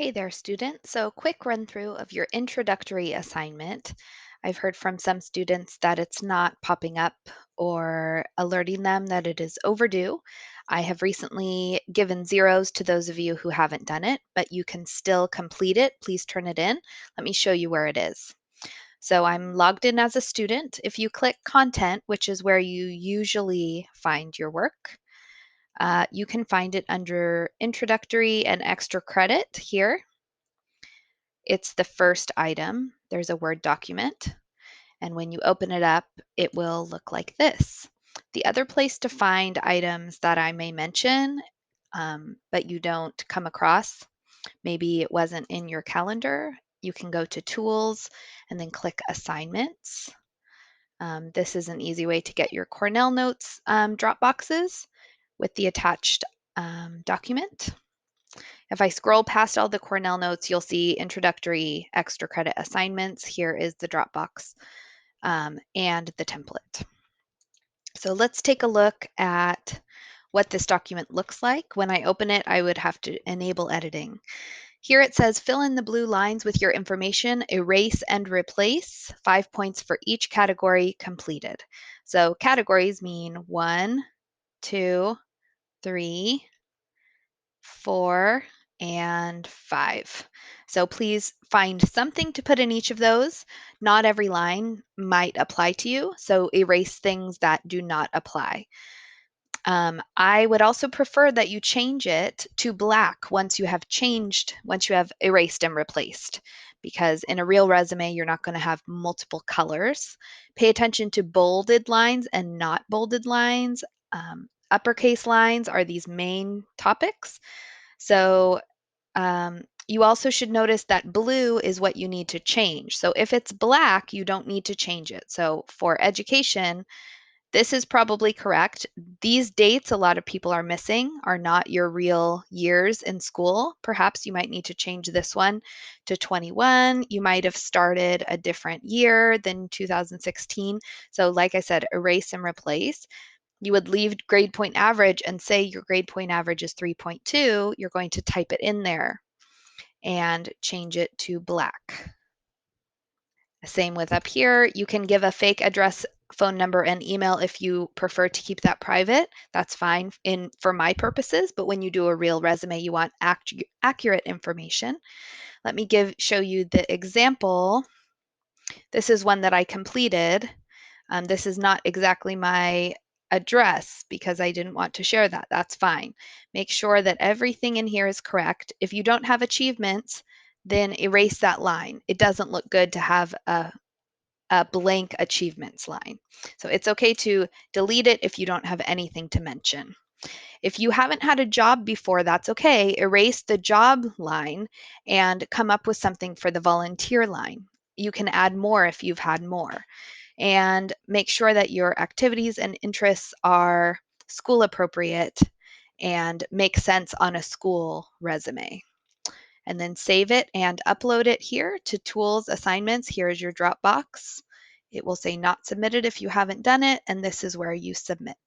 Hey there, student. So, quick run through of your introductory assignment. I've heard from some students that it's not popping up or alerting them that it is overdue. I have recently given zeros to those of you who haven't done it, but you can still complete it. Please turn it in. Let me show you where it is. So, I'm logged in as a student. If you click content, which is where you usually find your work, you can find it under introductory and extra credit here. It's the first item. There's a Word document, and when you open it up, it will look like this. The other place to find items that I may mention, but you don't come across, maybe it wasn't in your calendar, you can go to Tools and then click Assignments. This is an easy way to get your Cornell Notes drop boxes with the attached document. If I scroll past all the Cornell notes, you'll see introductory extra credit assignments. Here is the Dropbox and the template. So let's take a look at what this document looks like. When I open it, I would have to enable editing. Here it says fill in the blue lines with your information, erase and replace, 5 points for each category completed. So categories mean 1, 2, 3, 4, and 5. So please find something to put in each of those. Not every line might apply to you, so erase things that do not apply. I would also prefer that you change it to black once you have erased and replaced, because in a real resume, you're not going to have multiple colors. Pay attention to bolded lines and not bolded lines. Uppercase lines are these main topics. So you also should notice that blue is what you need to change. So if it's black, you don't need to change it. So for education, this is probably correct. These dates a lot of people are missing are not your real years in school. Perhaps you might need to change this one to 21. You might have started a different year than 2016. So like I said, erase and replace. You would leave grade point average and say your grade point average is 3.2. You're going to type it in there and change it to black. Same with up here. You can give a fake address, phone number, and email if you prefer to keep that private. That's fine for my purposes, but when you do a real resume, you want accurate information. Let me show you the example. This is one that I completed. This is not exactly my address because I didn't want to share that. That's fine. Make sure that everything in here is correct. If you don't have achievements, then erase that line. It doesn't look good to have a blank achievements line. So it's okay to delete it if you don't have anything to mention. If you haven't had a job before, that's okay. Erase the job line and come up with something for the volunteer line. You can add more if you've had more. And make sure that your activities and interests are school appropriate and make sense on a school resume. And then save it and upload it here to Tools Assignments. Here is your Dropbox. It will say not submitted if you haven't done it, and this is where you submit.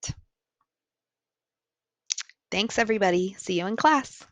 Thanks, everybody. See you in class.